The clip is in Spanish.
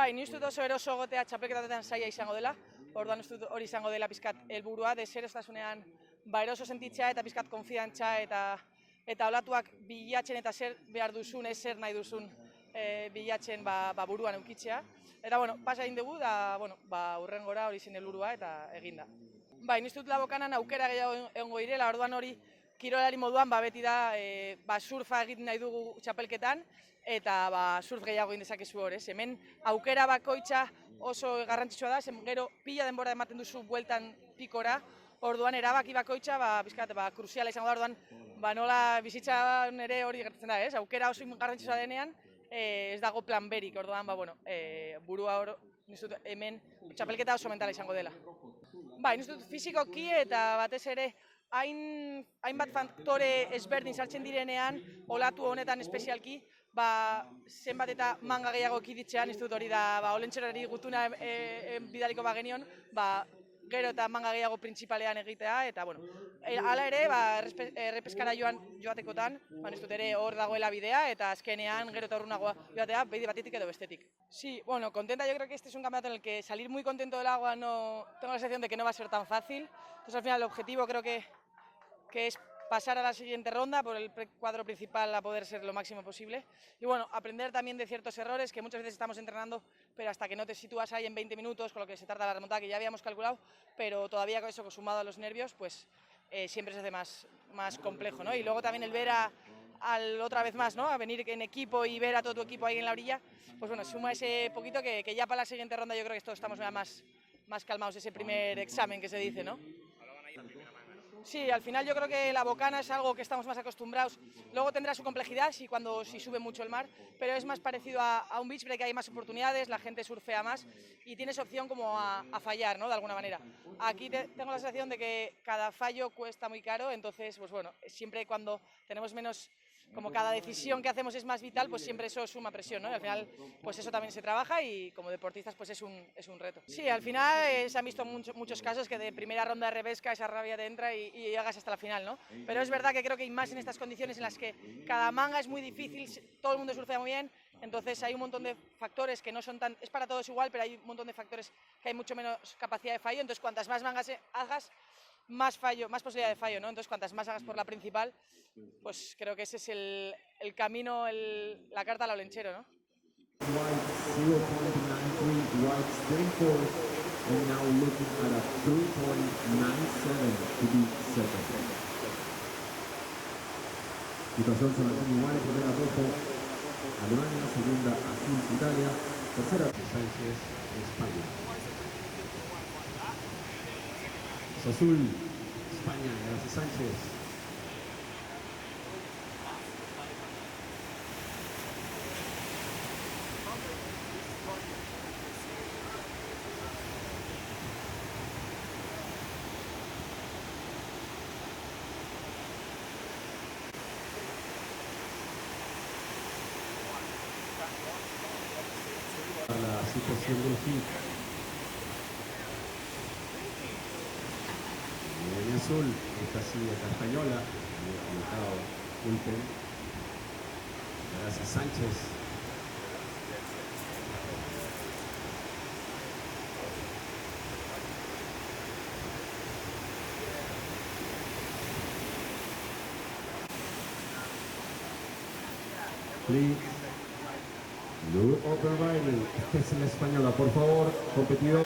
Bai, ni uste dut oso eroso egotea txapelketatetan saia izango dela, orduan uste dut hori izango dela pizkat helburua, deseroztasunean eroso sentitzea eta pizkat konfidantza eta olatuak bilatzen eta zer behar duzun, ez zer nahi duzun bilatzen buruan eukitzea. Eta, pasa egin dugu, da, hurrengora hori zen helburua eta eginda. Bai, ni uste dut Labokanan aukera gehiago egongo direla, orduan hori kirolari moduan beti da surfa egin nahi dugu txapelketan eta surf gehiago egin dezakezu hor, ez? Hemen aukera bakoitza oso garrantzitsua da, gero pila denbora ematen duzu bueltan pikora, orduan erabaki bakoitza kruziala izango da, orduan nola bizitzan ere hori gertatzen da, ez? Aukera oso garrantzitsua denean ez dago plan berik, orduan burua hor, nizut hemen txapelketa oso mentala izango dela. Bai, nizut fizikoki eta batez ere hainbat faktore ezberdin sartzen direnean, olatu honetan espezialki, zenbat eta manga gehiago ekiditzean, ez dut hori da, olentxerari gutuna bidaliko bagenion, gero eta manga gehiago printzipalean egitea, eta, hala ere, errepeskara joatekotan, ez dut ere hor dagoela bidea, eta azkenean gero eta urrunagoa joatea, behi batetik edo bestetik. Sí, contenta, yo creo que este es un campeonato en el que salir muy contento del agua tengo la sensación de que no va a ser tan fácil, entonces al final el objetivo creo que es pasar a la siguiente ronda por el cuadro principal a poder ser lo máximo posible y aprender también de ciertos errores que muchas veces estamos entrenando, pero hasta que no te sitúas ahí en 20 minutos con lo que se tarda la remontada, que ya habíamos calculado, pero todavía con eso sumado a los nervios, pues siempre se hace más complejo, ¿no? Y luego también el ver otra vez más, ¿no? A venir en equipo y ver a todo tu equipo ahí en la orilla, pues suma ese poquito que ya para la siguiente ronda yo creo que todos estamos más calmados, ese primer examen que se dice, ¿no? Sí, al final yo creo que la bocana es algo que estamos más acostumbrados. Luego tendrá su complejidad si sube mucho el mar, pero es más parecido a un beach break, hay más oportunidades, la gente surfea más y tienes opción como a fallar, ¿no? De alguna manera. Aquí tengo la sensación de que cada fallo cuesta muy caro, entonces, siempre cuando tenemos menos, como cada decisión que hacemos es más vital, pues siempre eso suma presión, ¿no? Y al final, pues eso también se trabaja y como deportistas, pues es un reto. Sí, al final se han visto muchos casos que de primera ronda de revesca esa rabia te entra y llegas hasta la final, ¿no? Pero es verdad que creo que hay más en estas condiciones en las que cada manga es muy difícil, todo el mundo surfea muy bien, entonces hay un montón de factores que no son tan, es para todos igual, pero hay un montón de factores que hay mucho menos capacidad de fallo, entonces cuantas más mangas hagas, más posibilidad de fallo, ¿no? Entonces, cuantas más hagas por la principal, pues creo que ese es el camino, la carta al olenchero, ¿no? Situación son iguales, primera rojo, Alemania, segunda azul, Italia, tercera Sánchez, España. Azul, España, gracias Sánchez. La situación del hit. En azul, esta sigue Castañola, muy colocado Pulpen. Gracias Sánchez. Please. Blue Open Riding, esta es la española, por favor, competidor.